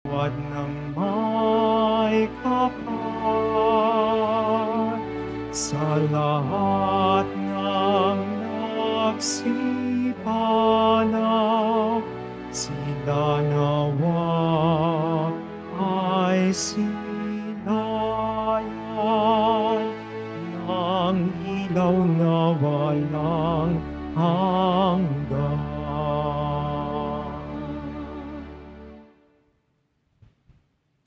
Huwag nang may kapal sa lahat ng nagsipalaw, sila nawa ay sinayan ng ilaw na walang hanggan.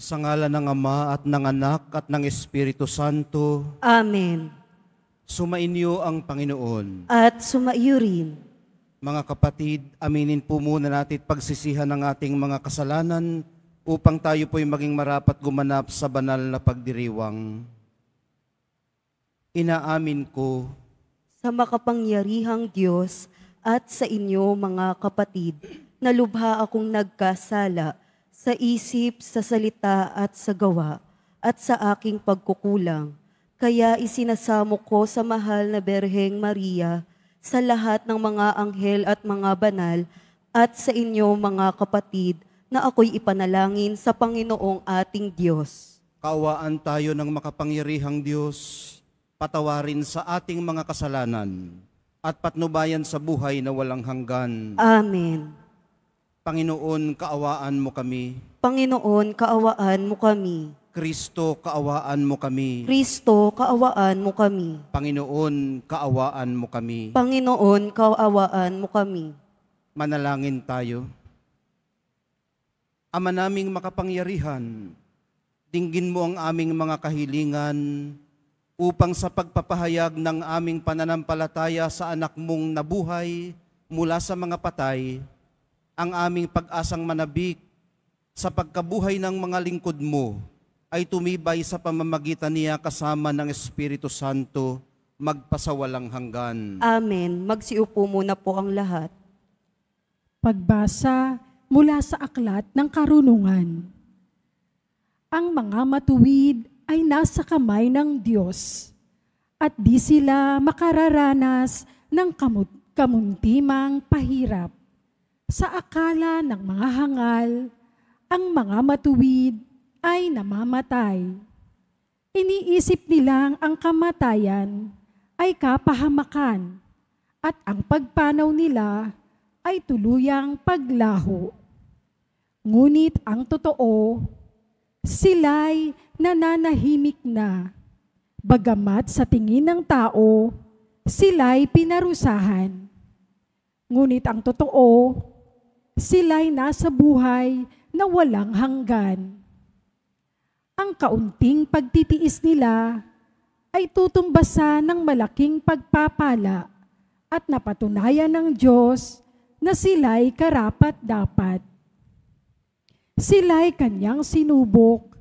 Sa ngalan ng Ama at ng Anak at ng Espiritu Santo, Amen. sumainyo ang Panginoon. At sumaiyo rin. Mga kapatid, aminin po muna natin pagsisihan ng ating mga kasalanan upang tayo po'y maging marapat gumanap sa banal na pagdiriwang. Inaamin ko Sa makapangyarihang Diyos at sa inyo mga kapatid, na lubha akong nagkasala sa isip, sa salita at sa gawa, at sa aking pagkukulang. Kaya isinasamo ko sa mahal na Berheng Maria, sa lahat ng mga anghel at mga banal, at sa inyo mga kapatid, na ako'y ipanalangin sa Panginoong ating Diyos. kaawaan tayo ng makapangyarihang Diyos, patawarin sa ating mga kasalanan, at patnubayan sa buhay na walang hanggan. Amen. Panginoon, kaawaan mo kami. Panginoon, kaawaan mo kami. Kristo, kaawaan mo kami. Kristo, kaawaan mo kami. Panginoon, kaawaan mo kami. Panginoon, kaawaan mo kami. Manalangin tayo. Ama naming makapangyarihan, dinggin mo ang aming mga kahilingan upang sa pagpapahayag ng aming pananampalataya sa anak mong nabuhay mula sa mga patay, ang aming pag-asang manabik sa pagkabuhay ng mga lingkod mo ay tumibay sa pamamagitan niya kasama ng Espiritu Santo magpasawalang hanggan. Amen. Magsiupo muna po ang lahat. Pagbasa mula sa aklat ng karunungan. Ang mga matuwid ay nasa kamay ng Diyos, at di sila makararanas ng kamuntimang pahirap. Sa akala ng mga hangal, ang mga matuwid ay namamatay. Iniisip nilang ang kamatayan ay kapahamakan, at ang pagpanaw nila ay tuluyang paglaho. Ngunit ang totoo, sila'y nananahimik na, bagamat sa tingin ng tao, sila'y pinarusahan. Ngunit ang totoo, sila'y nasa buhay na walang hanggan. Ang kaunting pagtitiis nila ay tutumbasan ng malaking pagpapala at napatunayan ng Diyos na sila'y karapat-dapat. Sila'y kanyang sinubok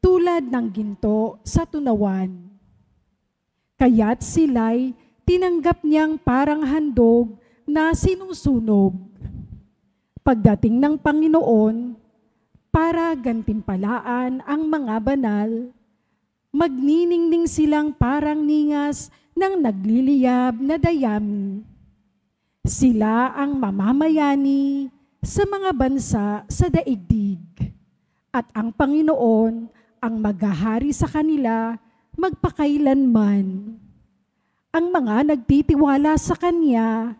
tulad ng ginto sa tunawan. Kaya't sila'y tinanggap niyang parang handog na sinusunog. Pagdating ng Panginoon, para gantimpalaan ang mga banal, magniningning silang parang ningas ng nagliliyab na dayami. Sila ang mamamayani sa mga bansa sa daigdig, at ang Panginoon ang maghahari sa kanila magpakailanman. Ang mga nagtitiwala sa Kanya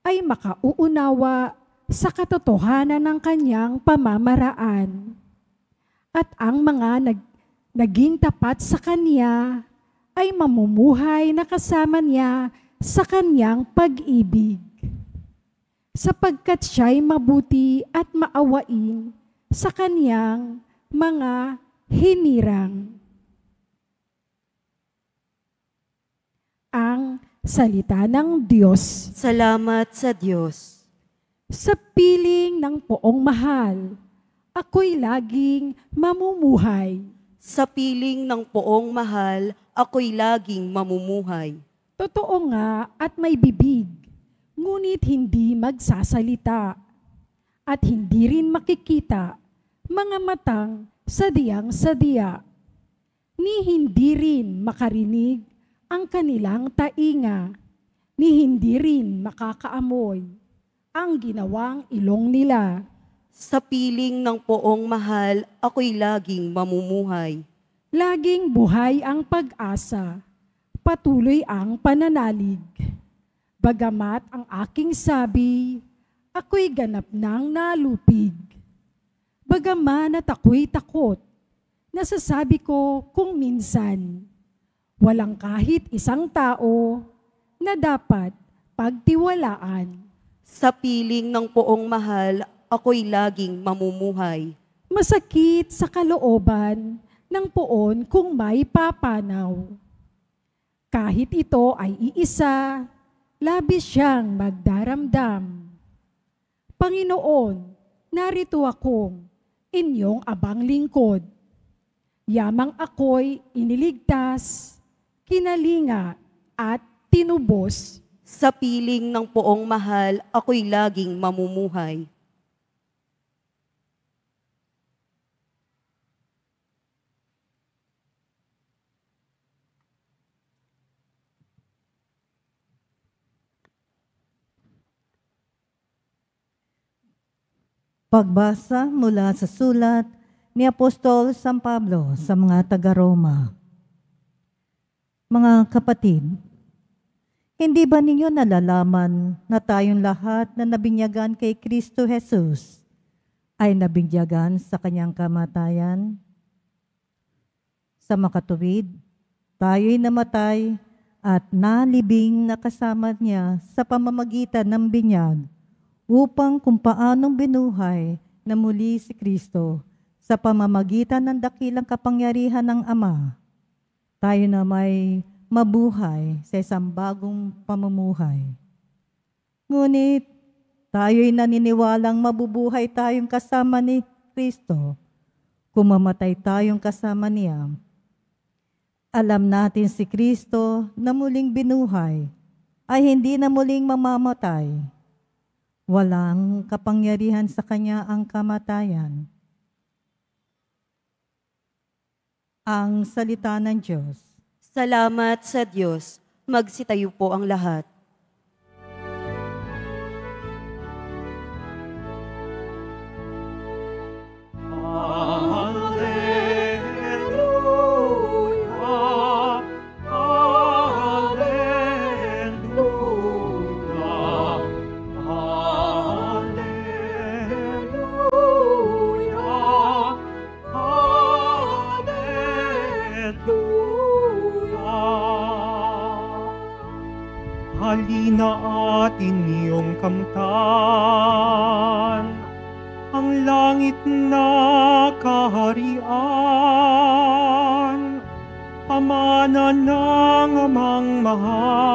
ay makauunawa sa katotohanan ng Kanyang pamamaraan. At ang mga naging tapat sa Kanya ay mamumuhay na kasama Niya sa Kanyang pag-ibig. Sapagkat Siya'y mabuti at maawain sa Kanyang mga hinirang. Ang salita ng Diyos. Salamat sa Diyos. Sa piling ng poong mahal, ako'y laging mamumuhay. Sa piling ng poong mahal, ako'y laging mamumuhay. Totoo nga at may bibig, ngunit hindi magsasalita. At hindi rin makikita, mga matang sadyang-sadya. Ni hindi rin makarinig ang kanilang tainga, ni hindi rin makakaamoy ang ginawang ilong nila. Sa piling ng poong mahal, ako'y laging mamumuhay. Laging buhay ang pag-asa, patuloy ang pananalig. Bagamat ang aking sabi, ako'y ganap ng nalupig. Bagaman at ako'y takot, nasasabi ko kung minsan, walang kahit isang tao na dapat pagtiwalaan. Sa piling ng poong mahal, ako'y laging mamumuhay. Masakit sa kalooban ng poon kung may papanaw. Kahit ito ay iisa, labis siyang magdaramdam. Panginoon, narito akong inyong abang lingkod. Yamang ako'y iniligtas, kinalinga at tinubos. Sa piling ng poong mahal, ako'y laging mamumuhay. Pagbasa mula sa sulat ni Apostol San Pablo sa mga taga-Roma. Mga kapatid, hindi ba ninyo nalalaman na tayong lahat na nabinyagan kay Kristo Jesus ay nabinyagan sa kanyang kamatayan? Sa makatuwid, tayo'y namatay at nalibing na kasama niya sa pamamagitan ng binyag upang kung paanong binuhay na muli si Kristo sa pamamagitan ng dakilang kapangyarihan ng Ama, tayo na may mabuhay sa isang bagong pamumuhay. Ngunit tayo'y naniniwalang mabubuhay tayong kasama ni Kristo kung mamatay tayong kasama niya. Alam natin si Kristo na muling binuhay ay hindi na muling mamamatay. Walang kapangyarihan sa kanya ang kamatayan. Ang salita ng Diyos. Salamat sa Diyos. Magsitayo po ang lahat. Halina atin iyong kamtan, ang langit na kaharian, pamana ng amang mahal.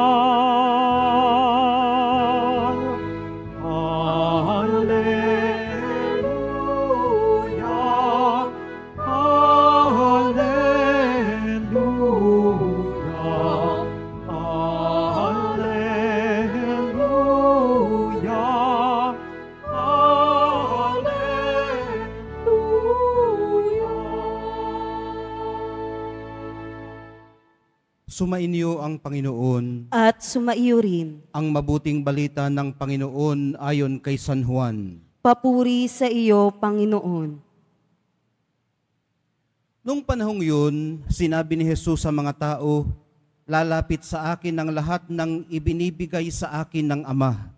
Alleluia, Alleluia, Sumainyo ang Panginoon. At sumaiyo rin. Ang mabuting balita ng Panginoon ayon kay San Juan. Papuri sa iyo, Panginoon. Nung panahong yun, sinabi ni Jesus sa mga tao, lalapit sa akin ang lahat ng ibinibigay sa akin ng Ama,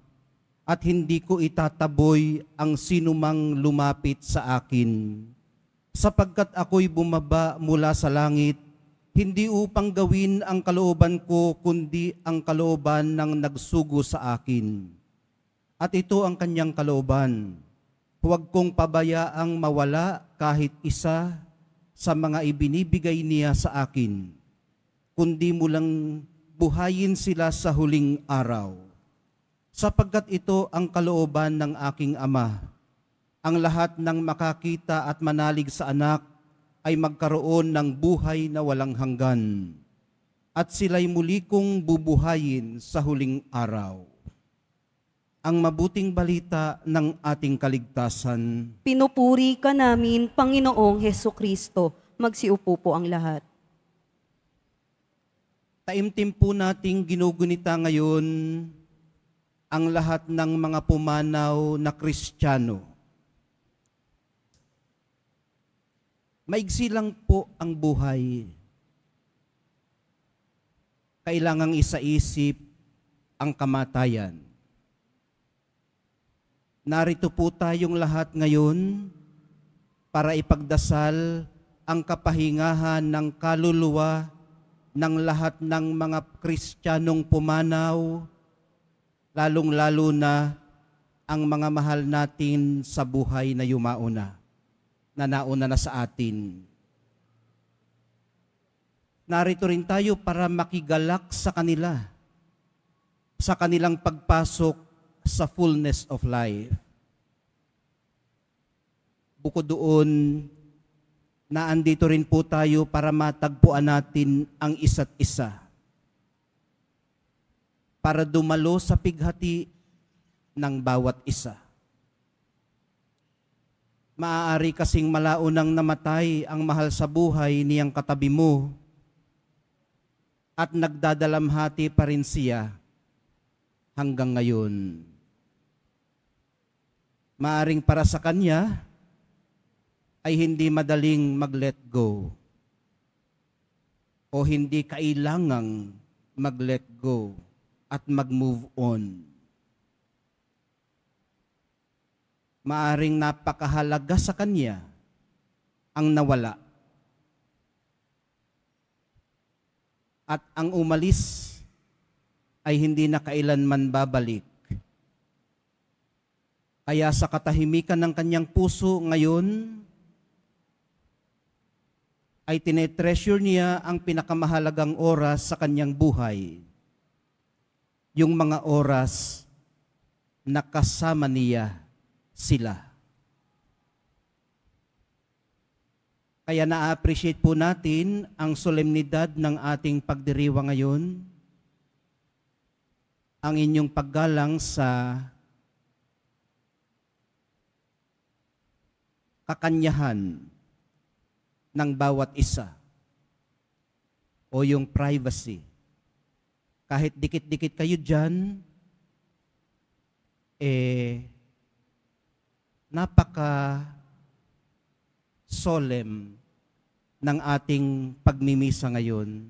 at hindi ko itataboy ang sinumang lumapit sa akin. Sapagkat ako'y bumaba mula sa langit, hindi upang gawin ang kalooban ko, kundi ang kalooban ng nagsugo sa akin. At ito ang kanyang kalooban, huwag kong pabayaang mawala kahit isa sa mga ibinibigay niya sa akin, kundi mo lang buhayin sila sa huling araw. Sapagkat ito ang kalooban ng aking Ama, ang lahat ng makakita at manalig sa anak ay magkaroon ng buhay na walang hanggan, at sila'y muli kong bubuhayin sa huling araw. Ang mabuting balita ng ating kaligtasan. Pinupuri ka namin, Panginoong Hesukristo. Magsiupo po ang lahat. Taimtim po nating ginugunita ngayon ang lahat ng mga pumanaw na Kristiyano Maigsi lang po ang buhay. Kailangang isaisip ang kamatayan. Narito po tayong lahat ngayon para ipagdasal ang kapahingahan ng kaluluwa ng lahat ng mga Kristiyanong pumanaw, lalong-lalo na ang mga mahal natin sa buhay na yumauna, na nauna na sa atin. Narito rin tayo para makigalak sa kanila, sa kanilang pagpasok sa fullness of life. Bukod doon, naandito rin po tayo para matagpuan natin ang isa't isa. Para dumalo sa pighati ng bawat isa. Maaari kasing malaunang namatay ang mahal sa buhay niyang katabi mo at nagdadalamhati pa rin siya hanggang ngayon. Maaring para sa kanya ay hindi madaling mag-let go o hindi kailangang mag-let go at mag-move on. Maaring napakahalaga sa kanya ang nawala. At ang umalis ay hindi na kailanman babalik. Kaya sa katahimikan ng kanyang puso ngayon, ay tinetreasure niya ang pinakamahalagang oras sa kanyang buhay. Yung mga oras na kasama niya sila. Kaya na-appreciate po natin ang solemnidad ng ating pagdiriwa ngayon, ang inyong paggalang sa kakanyahan ng bawat isa o yung privacy. Kahit dikit-dikit kayo dyan, napaka-solemn ng ating pagmimisa ngayon.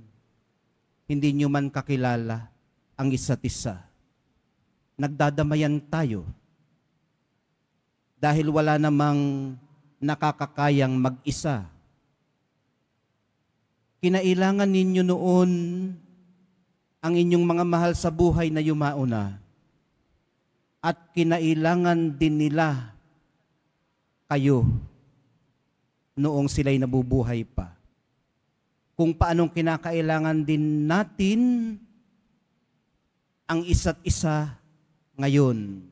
Hindi nyo man kakilala ang isa't isa. Nagdadamayan tayo dahil wala namang nakakakayang mag-isa. Kinailangan ninyo noon ang inyong mga mahal sa buhay na yumauna at kinailangan din nila kayo noong sila'y nabubuhay pa. Kung paanong kinakailangan din natin ang isa't isa ngayon,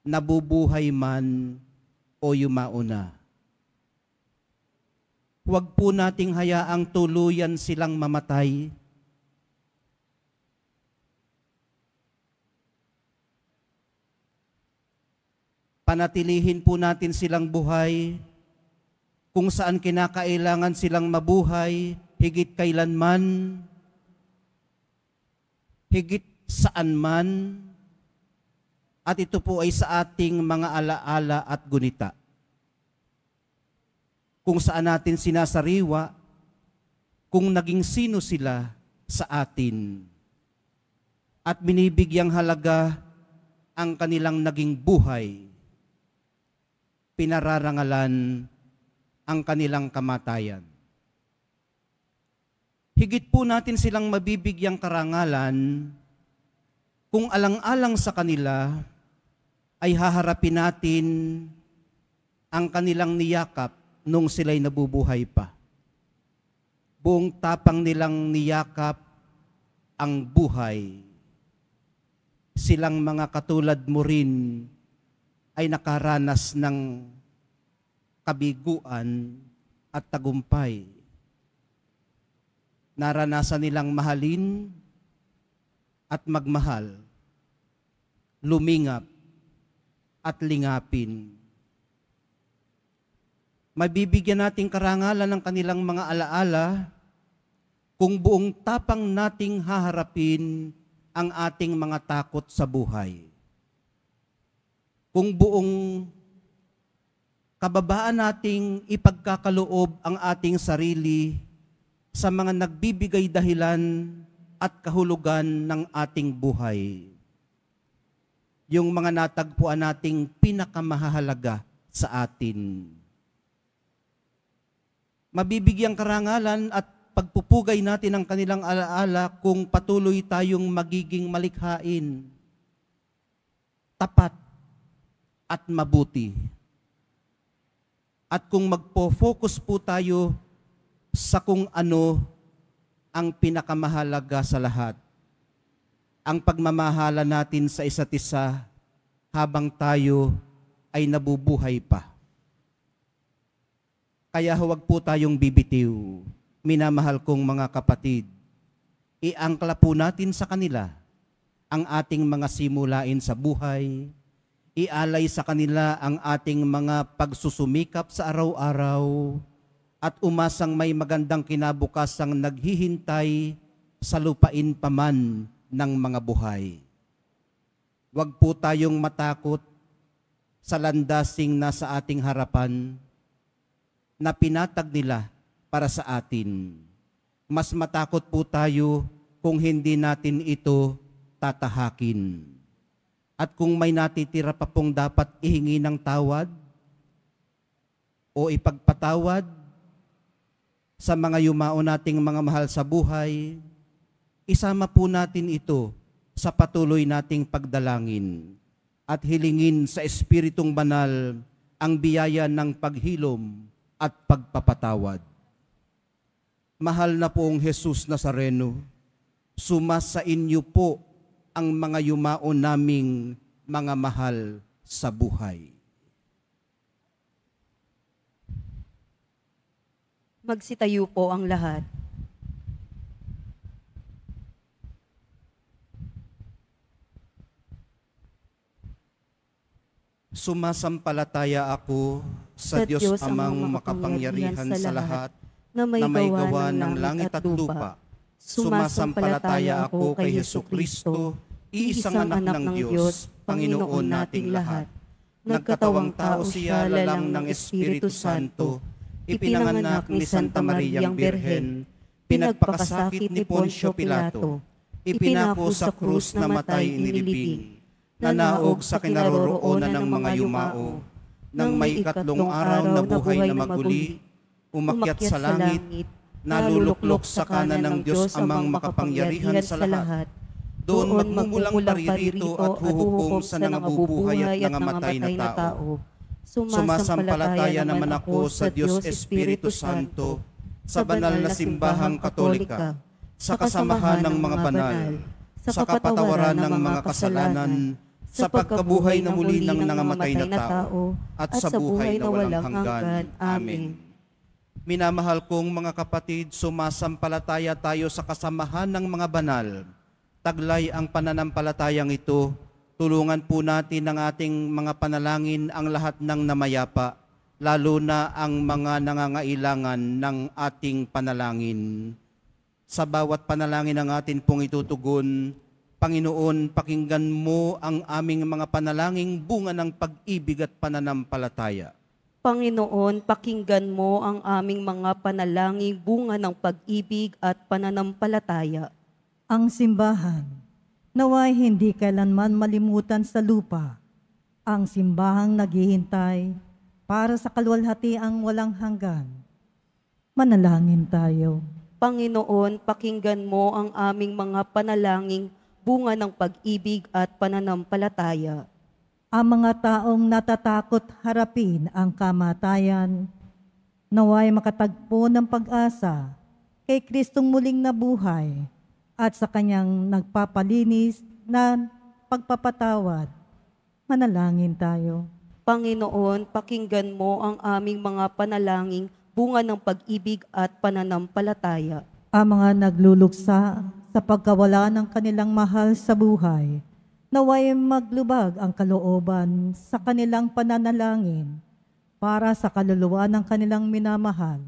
nabubuhay man o yumauna. Huwag po nating hayaang tuluyan silang mamatay. Panatilihin po natin silang buhay kung saan kinakailangan silang mabuhay, higit kailanman, higit saan man, at ito po ay sa ating mga alaala at gunita. Kung saan natin sinasariwa, kung naging sino sila sa atin, at binibigyang halaga ang kanilang naging buhay, pinararangalan ang kanilang kamatayan. Higit po natin silang mabibigyang karangalan kung alang-alang sa kanila ay haharapin natin ang kanilang niyakap nung sila'y nabubuhay pa. Buong tapang nilang niyakap ang buhay. Silang mga katulad mo rin ay nakaranas ng kabiguan at tagumpay. Naranasan nilang mahalin at magmahal, lumingap at lingapin. Mabibigyan nating karangalan ng kanilang mga alaala kung buong tapang nating haharapin ang ating mga takot sa buhay. Kung buong kababaan nating ipagkakaloob ang ating sarili sa mga nagbibigay dahilan at kahulugan ng ating buhay. Yung mga natagpuan nating pinakamahalaga sa atin. Mabibigyang karangalan at pagpupugay natin ang kanilang alaala kung patuloy tayong magiging malikhain, tapat at mabuti. At kung magpo-focus po tayo sa kung ano ang pinakamahalaga sa lahat, ang pagmamahala natin sa isa't isa habang tayo ay nabubuhay pa. Kaya huwag po tayong bibitiw, minamahal kong mga kapatid. Iangkla po natin sa kanila ang ating mga simulain sa buhay, ialay sa kanila ang ating mga pagsusumikap sa araw-araw, at umasang may magandang kinabukasang naghihintay sa lupain paman ng mga buhay. Huwag po tayong matakot sa landasing nasa ating harapan na pinatag nila para sa atin. Mas matakot po tayo kung hindi natin ito tatahakin. At kung may natitira pa pong dapat ihingi ng tawad o ipagpatawad sa mga yumao nating mga mahal sa buhay, isama po natin ito sa patuloy nating pagdalangin at hilingin sa Espiritong Banal ang biyaya ng paghilom at pagpapatawad. Mahal na poong Jesus Nazareno, sumasa inyo po ang mga yumao naming mga mahal sa buhay. Magsitayo po ang lahat. Sumasampalataya ako sa Diyos Amang makapangyarihan sa lahat, na may gawa ng langit at lupa. Sumasampalataya ako kay Jesucristo, iisang anak ng Diyos, Panginoon nating lahat. Nagkatawang tao siya, lalang ng Espiritu Santo, ipinanganak ni Santa Mariang Birhen, pinagpakasakit ni Poncio Pilato, ipinako sa krus na matay inilibing, nanaog sa kinaroroonan ng mga yumao, nang may ikatlong araw na buhay na maguli, umakyat sa langit, naluluklok sa kanan ng Diyos Amang makapangyarihan sa lahat. Doon magmumulang paririto at huhukom sa nangabubuhay at nangamatay na tao. Sumasampalataya naman ako sa Diyos Espiritu Santo, sa banal na simbahang katolika, sa kasamahan ng mga banal, sa kapatawaran ng mga kasalanan, sa pagkabuhay na muli ng nangamatay na tao, at sa buhay na walang hanggan. Amen. Minamahal kong mga kapatid, sumasampalataya tayo sa kasamahan ng mga banal. Taglay ang pananampalatayang ito, tulungan po natin ng ating mga panalangin ang lahat ng namayapa, lalo na ang mga nangangailangan ng ating panalangin. Sa bawat panalangin ng atin pong itutugon, Panginoon, pakinggan mo ang aming mga panalangin bunga ng pag-ibig at pananampalataya. Panginoon, pakinggan mo ang aming mga panalangin bunga ng pag-ibig at pananampalataya. Ang simbahan, naway hindi kailanman malimutan sa lupa. Ang simbahang naghihintay para sa kaluwalhatiang walang hanggan. Manalangin tayo. Panginoon, pakinggan mo ang aming mga panalangin bunga ng pag-ibig at pananampalataya. Ang mga taong natatakot harapin ang kamatayan, naway makatagpo ng pag-asa kay Kristong muling nabuhay at sa kanyang nagpapalinis na pagpapatawad. Manalangin tayo. Panginoon, pakinggan mo ang aming mga panalangin bunga ng pag-ibig at pananampalataya. Ang mga nagluluksa sa pagkawala ng kanilang mahal sa buhay, naway maglubag ang kalooban sa kanilang pananalangin para sa kaluluwa ng kanilang minamahal.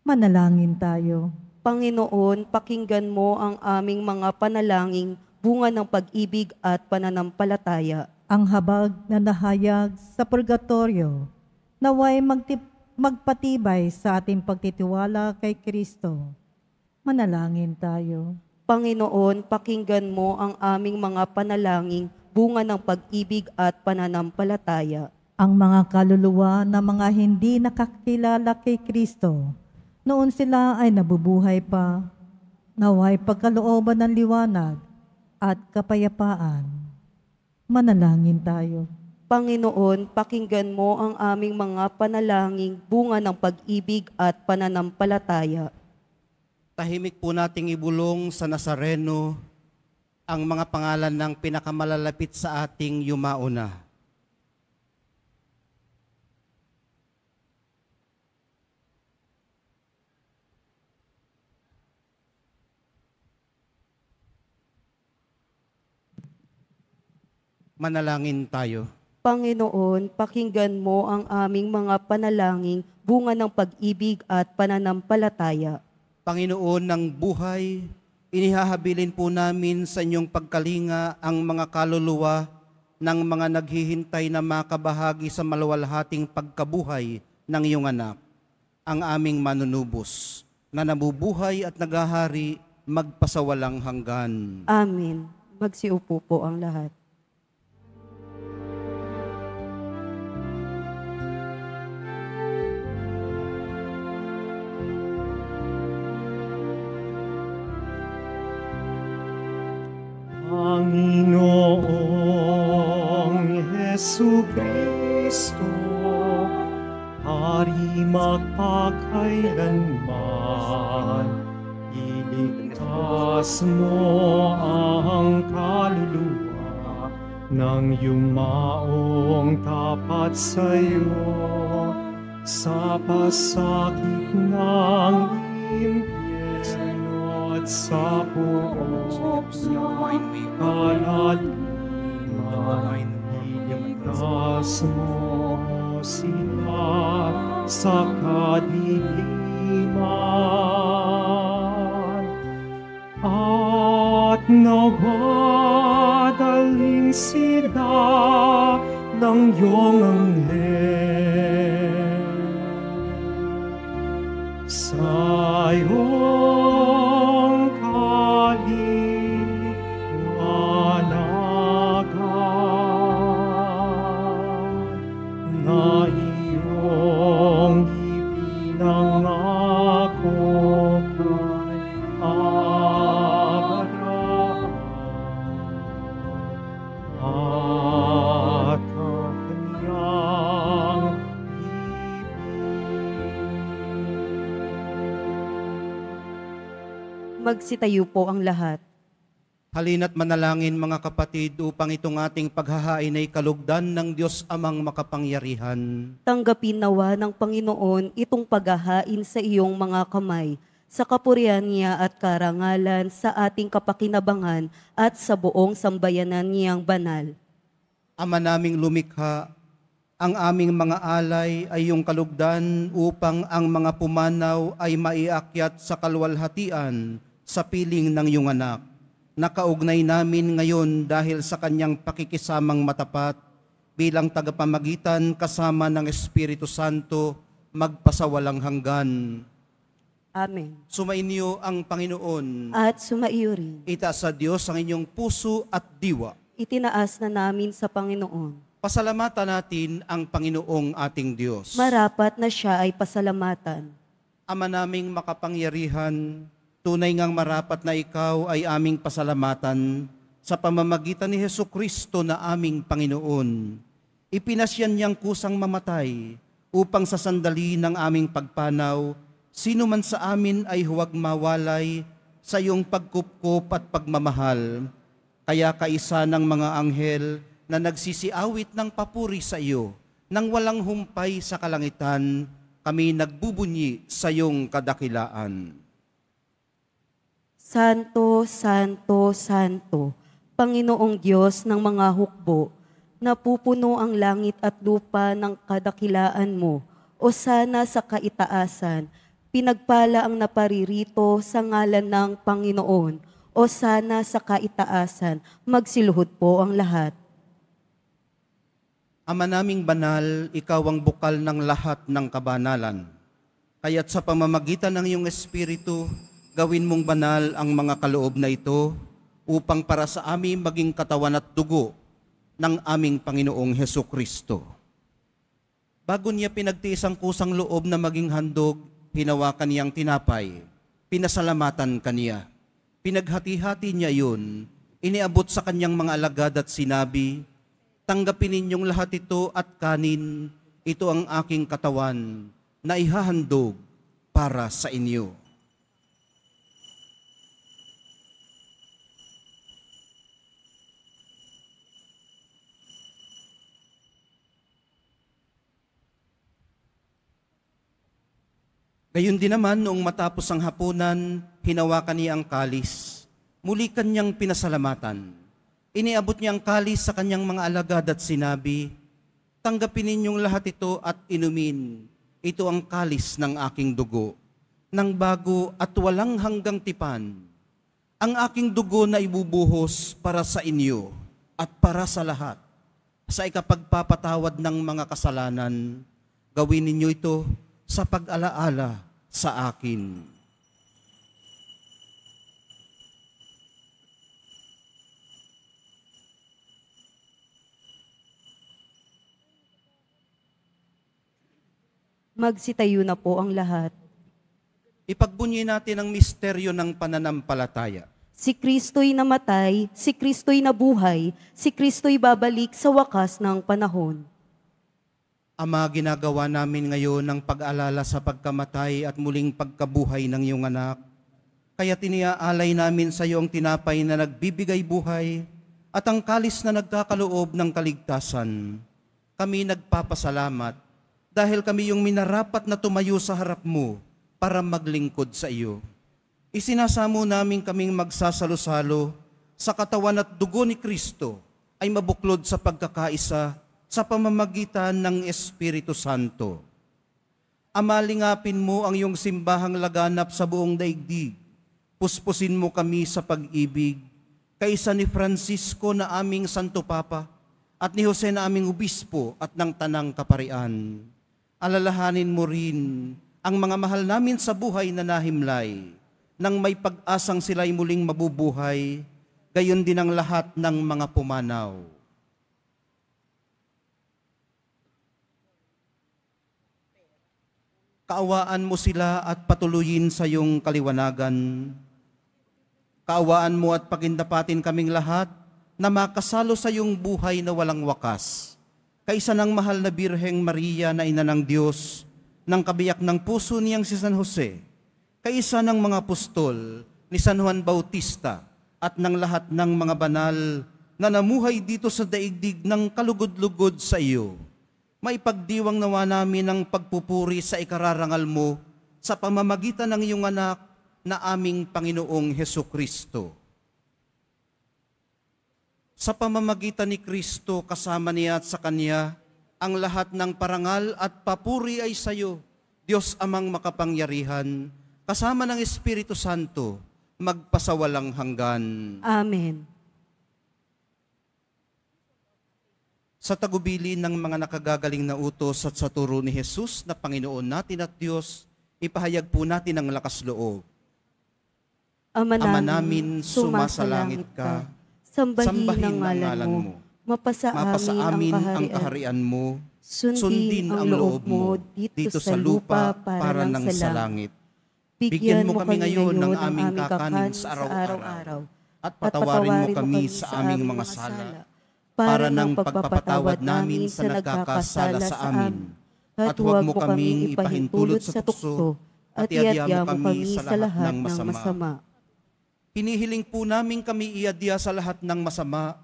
Manalangin tayo. Panginoon, pakinggan mo ang aming mga panalangin bunga ng pag-ibig at pananampalataya. Ang habag na nahayag sa purgatorio, naway magpatibay sa ating pagtitiwala kay Kristo. Manalangin tayo. Panginoon, pakinggan mo ang aming mga panalangin, bunga ng pag-ibig at pananampalataya. Ang mga kaluluwa na mga hindi nakakilala kay Kristo, noon sila ay nabubuhay pa, naway pagkalooban ng liwanag at kapayapaan. Manalangin tayo. Panginoon, pakinggan mo ang aming mga panalangin, bunga ng pag-ibig at pananampalataya. Tahimik po nating ibulong sa Nazareno ang mga pangalan ng pinakamalalapit sa ating yumauna. Manalangin tayo. Panginoon, pakinggan mo ang aming mga panalangin, bunga ng pag-ibig at pananampalataya. Panginoon ng buhay, inihahabilin po namin sa inyong pagkalinga ang mga kaluluwa ng mga naghihintay na makabahagi sa maluwalhating pagkabuhay ng iyong anak, ang aming manunubos, na nabubuhay at nagahari magpasawalang hanggan. Amen. Magsiupo po ang lahat. Panginoong Jesucristo, Hari magpakailanman, iligtas mo ang kaluluwa ng yumaong tapat sa iyo sa pasakit ng impyerno at sa buong kalaliman. Iligtas mo sila sa kadiliman at nawadaling sila ng iyong anghel sa iyong kaliwanagan na iyong ipinangako kay Abraham at ang kanyang Magsitayo po ang lahat. Halina't manalangin mga kapatid upang itong ating paghahain ay kalugdan ng Diyos Amang makapangyarihan. Tanggapin nawa ng Panginoon itong paghahain sa iyong mga kamay, sa kapurihan niya at karangalan, sa ating kapakinabangan at sa buong sambayanan niyang banal. Ama naming lumikha, ang aming mga alay ay iyong kalugdan upang ang mga pumanaw ay maiakyat sa kalwalhatian sa piling ng iyong anak. Nakaugnay namin ngayon dahil sa kanyang pakikisamang matapat bilang tagapamagitan kasama ng Espiritu Santo magpasawalang hanggan. Amen. Sumainyo ang Panginoon. At sumaiyo rin. Itaas sa Diyos ang inyong puso at diwa. Itinaas na namin sa Panginoon. Pasalamatan natin ang Panginoong ating Diyos. Marapat na siya ay pasalamatan. Ama naming makapangyarihan, tunay ngang marapat na ikaw ay aming pasalamatan sa pamamagitan ni Jesucristo na aming Panginoon. Ipinasyan niyang kusang mamatay upang sa sandali ng aming pagpanaw, sino man sa amin ay huwag mawalay sa iyong pagkupkup at pagmamahal. Kaya kaisa ng mga anghel na nagsisiawit ng papuri sa iyo, nang walang humpay sa kalangitan, kami nagbubunyi sa iyong kadakilaan. Santo, Santo, Santo, Panginoong Diyos ng mga hukbo, napupuno ang langit at lupa ng kadakilaan mo, o sana sa kaitaasan, pinagpala ang naparirito sa ngalan ng Panginoon, o sana sa kaitaasan, magsiluhod po ang lahat. Ama naming banal, ikaw ang bukal ng lahat ng kabanalan. Kaya't sa pamamagitan ng iyong Espiritu, gawin mong banal ang mga kaloob na ito upang para sa amin maging katawan at dugo ng aming Panginoong Hesukristo. Bago niya pinagtiis ang kusang loob na maging handog, hinawakan niyang tinapay, pinasalamatan kaniya. Pinaghati-hati niya yun, iniabot sa kanyang mga alagad at sinabi, tanggapin ninyong lahat ito at kanin, ito ang aking katawan na ihahandog para sa inyo. Gayon din naman, noong matapos ang hapunan, hinawakan niya ang kalis. Muli kanyang pinasalamatan. Iniabot niya ang kalis sa kanyang mga alagad at sinabi, tanggapin ninyong lahat ito at inumin. Ito ang kalis ng aking dugo, ng bago at walang hanggang tipan. Ang aking dugo na ibubuhos para sa inyo at para sa lahat. Sa ikapagpapatawad ng mga kasalanan, gawin ninyo ito sa pag-alaala sa akin. Magsitayo na po ang lahat. Ipagbunyi natin ang misteryo ng pananampalataya. Si Kristo'y namatay, si Kristo'y nabuhay, si Kristo'y babalik sa wakas ng panahon. Ama, ginagawa namin ngayon ang pag-alala sa pagkamatay at muling pagkabuhay ng iyong anak. Kaya tiniaalay namin sa iyo ang tinapay na nagbibigay buhay at ang kalis na nagkakaloob ng kaligtasan. Kami nagpapasalamat dahil kami yung minarapat na tumayo sa harap mo para maglingkod sa iyo. Isinasamo namin kaming magsasalo-salo sa katawan at dugo ni Kristo ay mabuklod sa pagkakaisa sa pamamagitan ng Espiritu Santo. Ama, lingapin mo ang iyong simbahang laganap sa buong daigdig. Puspusin mo kami sa pag-ibig, kaisa ni Francisco na aming Santo Papa at ni Jose na aming Obispo at ng Tanang Kaparian. Alalahanin mo rin ang mga mahal namin sa buhay na nahimlay, nang may pag-asang sila'y muling mabubuhay, gayon din ang lahat ng mga pumanaw. Kaawaan mo sila at patuloyin sa iyong kaliwanagan. Kaawaan mo at pagindapatin kaming lahat na makasalo sa iyong buhay na walang wakas. Kaisa ng mahal na Birheng Maria na ina ng Diyos, ng kabiyak ng puso niyang si San Jose, kaisa ng mga apostol ni San Juan Bautista at ng lahat ng mga banal na namuhay dito sa daigdig ng kalugod-lugod sa iyo. Maipagdiwang nawa namin ang pagpupuri sa ikararangal mo sa pamamagitan ng iyong anak na aming Panginoong Hesukristo. Sa pamamagitan ni Kristo, kasama niya at sa Kanya, ang lahat ng parangal at papuri ay sa iyo, Diyos Amang makapangyarihan, kasama ng Espiritu Santo, magpasawalang hanggan. Amen. Sa tagubilin ng mga nakagagaling na utos at sa turo ni Jesus na Panginoon natin at Diyos, ipahayag po natin ang lakas loob. Ama namin, sumasalangit ka, sambahin ang ngalan mo, mapasa amin ang kaharian mo, sundin ang loob mo dito sa lupa para nang sa langit. Bigyan mo kami ngayon ng aming kakanin sa araw-araw, at patawarin mo kami sa aming mga sala, para ng pagpapatawad namin sa nagkakasala sa amin. At huwag mo kaming ipahintulot sa tukso, at iadya mo kami sa lahat ng masama. Hinihiling po namin kami iadya sa lahat ng masama,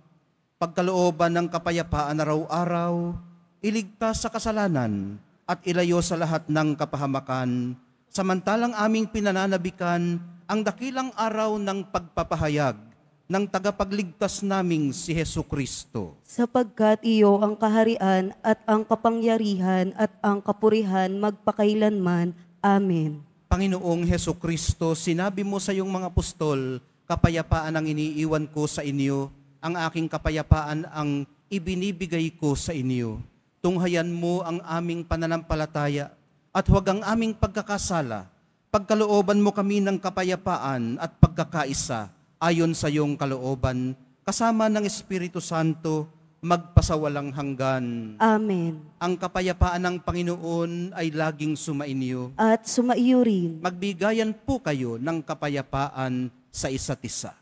pagkalooban ng kapayapaan araw-araw, iligtas sa kasalanan, at ilayo sa lahat ng kapahamakan, samantalang aming pinananabikan ang dakilang araw ng pagpapahayag ng tagapagligtas naming si Hesukristo. Sapagkat iyo ang kaharian at ang kapangyarihan at ang kapurihan magpakailanman. Amen. Panginoong Hesukristo, sinabi mo sa iyong mga apostol, kapayapaan ang iniiwan ko sa inyo, ang aking kapayapaan ang ibinibigay ko sa inyo. Tunghayan mo ang aming pananampalataya at huwag ang aming pagkakasala. Pagkalooban mo kami ng kapayapaan at pagkakaisa ayon sa iyong kalooban, kasama ng Espiritu Santo, magpasawalang hanggan. Amen. Ang kapayapaan ng Panginoon ay laging sumainyo. At sumaiyo rin. Magbigayan po kayo ng kapayapaan sa isa't isa.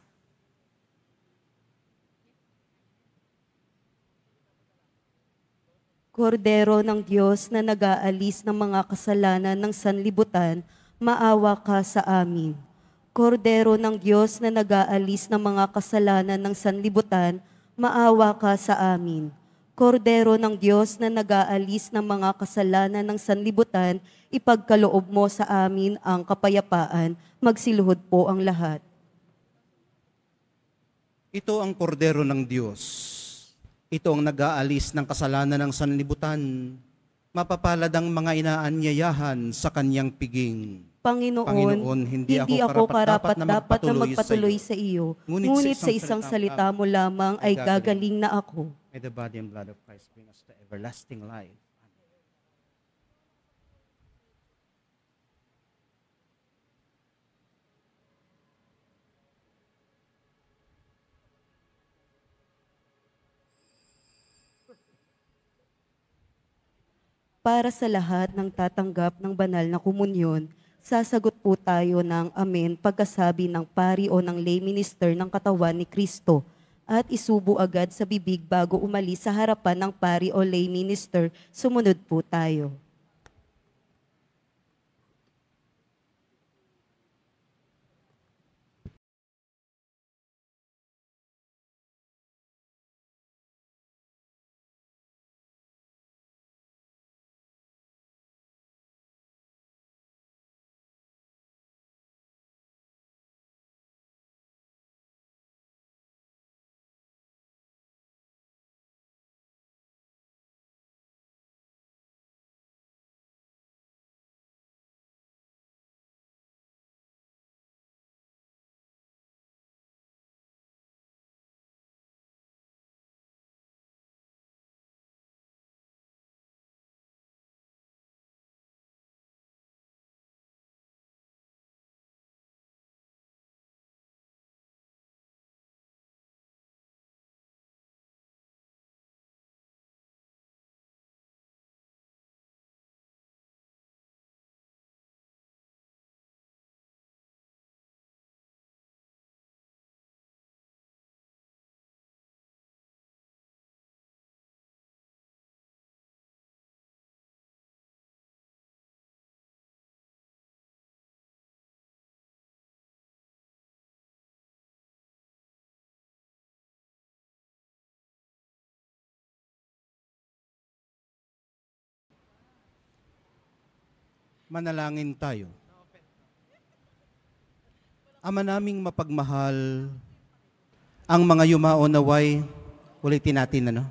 Kordero ng Diyos na nag-aalis ng mga kasalanan ng sanlibutan, maawa ka sa amin. Kordero ng Diyos na nag-aalis ng mga kasalanan ng sanlibutan, maawa ka sa amin. Kordero ng Diyos na nag-aalis ng mga kasalanan ng sanlibutan, ipagkaloob mo sa amin ang kapayapaan. Magsiluhod po ang lahat. Ito ang kordero ng Diyos. Ito ang nag-aalis ng kasalanan ng sanlibutan. Mapapalad ang mga inaanyayahan sa kanyang piging. Panginoon, hindi ako karapat-dapat na magpatuloy sa iyo. Ngunit sa isang salita mo lamang ay gagaling na ako. May the body and blood of Christ bring us to everlasting life. Para sa lahat ng tatanggap ng banal na komunyon, sasagot po tayo ng amen pagkasabi ng pari o ng lay minister ng katawan ni Kristo at isubo agad sa bibig bago umalis sa harapan ng pari o lay minister. Sumunod po tayo. Manalangin tayo. Ama naming mapagmahal, ang mga yumao naway, ulitin natin ano?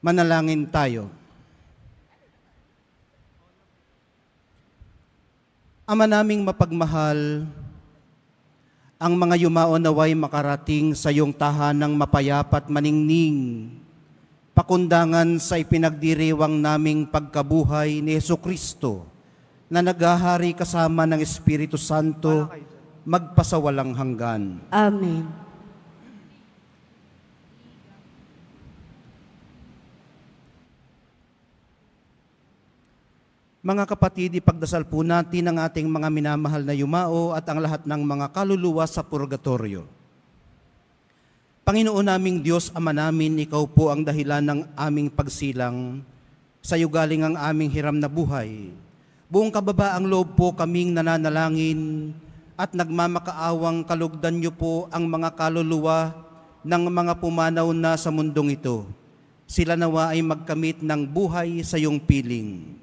Manalangin tayo. Ama naming mapagmahal, ang mga yumao naway makarating sa iyong tahanang mapayapat maningning, pakundangan sa ipinagdiriwang naming pagkabuhay ni Jesucristo na naghahari kasama ng Espiritu Santo magpasawalang hanggan. Amen. Mga kapatid, ipagdasal po natin ang ating mga minamahal na yumao at ang lahat ng mga kaluluwa sa purgatorio. Panginoon naming Diyos, Ama namin, Ikaw po ang dahilan ng aming pagsilang. Sa iyo galing ang aming hiram na buhay. Buong kababaang loob po kaming nananalangin at nagmamakaawang kalugdan niyo po ang mga kaluluwa ng mga pumanaw na sa mundong ito. Sila nawa ay magkamit ng buhay sa iyong piling.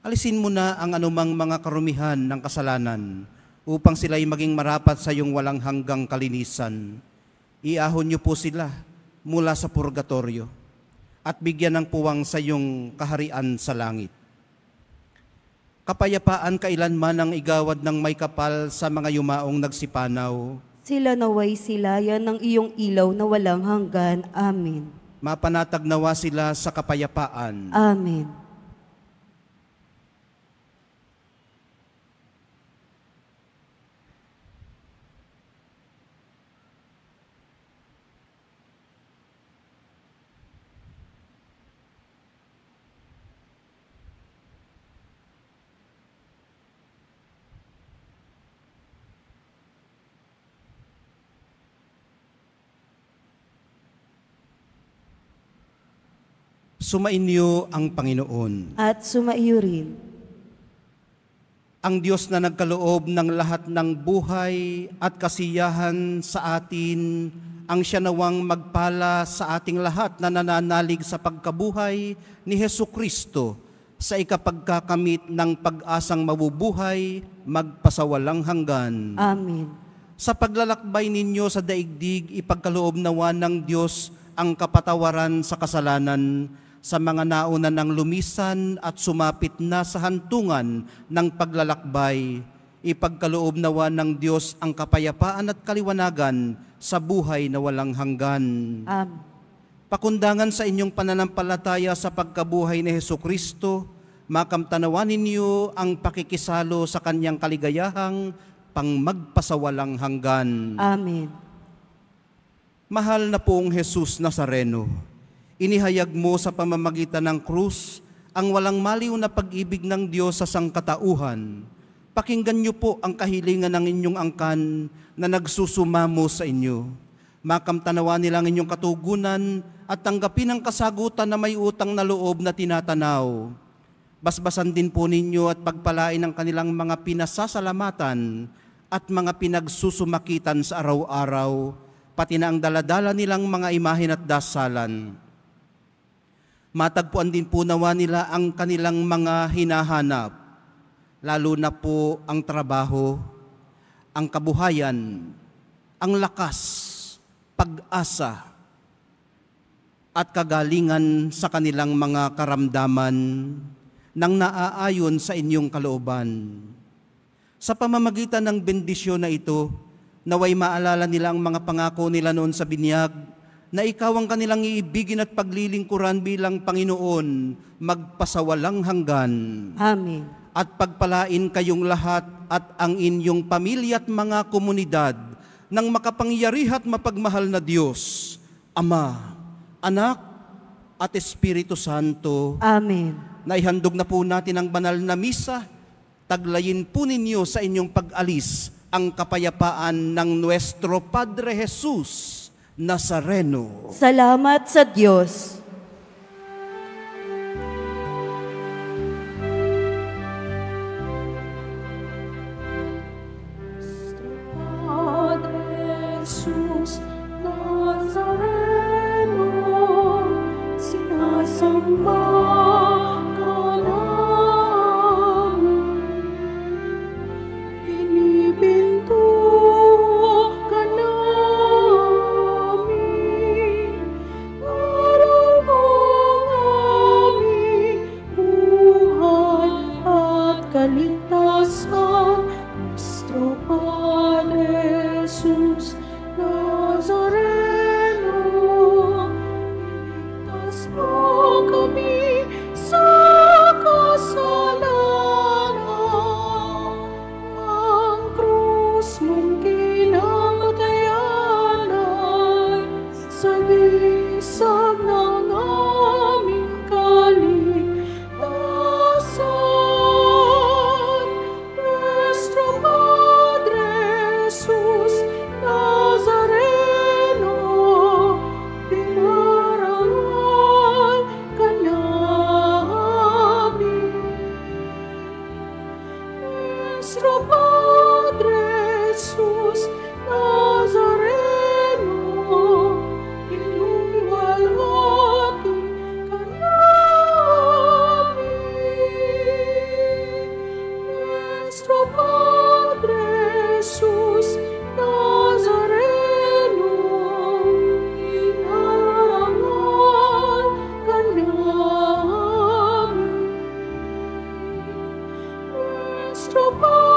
Alisin mo na ang anumang mga karumihan ng kasalanan upang sila ay maging marapat sa iyong walang hanggang kalinisan. Iahon niyo po sila mula sa purgatorio at bigyan ng puwang sa iyong kaharian sa langit. Kapayapaan kailanman ang igawad ng may kapal sa mga yumaong nagsipanaw. Sila naway silayan ng iyong ilaw na walang hanggan. Amen. mapanatag nawa sila sa kapayapaan. Amen. Sumainyo ang Panginoon. At sumaiyo rin. Ang Diyos na nagkaloob ng lahat ng buhay at kasiyahan sa atin, ang siya nawang magpala sa ating lahat na nananalig sa pagkabuhay ni Hesu Kristo sa ikapagkakamit ng pag-asang mabubuhay, magpasawalang hanggan. Amen. Sa paglalakbay ninyo sa daigdig, ipagkaloob nawa ng Diyos ang kapatawaran sa kasalanan sa mga nauna ng lumisan at sumapit na sa hantungan ng paglalakbay. Ipagkaloob nawa ng Diyos ang kapayapaan at kaliwanagan sa buhay na walang hanggan. Amen. Pakundangan sa inyong pananampalataya sa pagkabuhay ni Hesu Kristo, makamtanawan ninyo ang pakikisalo sa kanyang kaligayahang pang magpasawalang hanggan. Amen. Mahal na poong Jesus Nazareno, inihayag mo sa pamamagitan ng krus ang walang maliw na pag-ibig ng Diyos sa sangkatauhan. Pakinggan niyo po ang kahilingan ng inyong angkan na nagsusumamo sa inyo. Makamtanawa nilang inyong katugunan at tanggapin ang kasagutan na may utang na loob na tinatanaw. Basbasan din po ninyo at pagpalain ang kanilang mga pinasasalamatan at mga pinagsusumakitan sa araw-araw, pati na ang daladala nilang mga imahen at dasalan. Matagpuan din po nawa nila ang kanilang mga hinahanap, lalo na po ang trabaho, ang kabuhayan, ang lakas, pag-asa, at kagalingan sa kanilang mga karamdaman nang naaayon sa inyong kalooban. Sa pamamagitan ng bendisyon na ito, naway maalala nila ang mga pangako nila noon sa binyag, na ikaw ang kanilang iibigin at paglilingkuran bilang Panginoon, magpasawalang hanggan. Amen. At pagpalain kayong lahat at ang inyong pamilya at mga komunidad ng makapangyarihan at mapagmahal na Diyos, Ama, Anak, at Espiritu Santo. Amen. Naihandog na po natin ang banal na misa. Taglayin po ninyo sa inyong pag-alis ang kapayapaan ng Nuestro Padre Jesus Nazareno. Salamat sa Diyos. Padre Jesus Nazareno, sinasamba ka namin. Binibinto ka namin. Aral ang aming buhay at kaligtasan. Nuestro Padre Jesus Nazareno, iligtas mo kami sa kasalanan. Ang krus mong kinamatayan ay sagisag ng aming kaligtasan. Nuestro Padre Jesus Nazareno, dinarangal ka namin. Nuestro Padre Jesus Nazareno, iluwalhati ka namin. Nuestro Padre Jesus Nazareno, inarangal ka namin. Nuestro Padre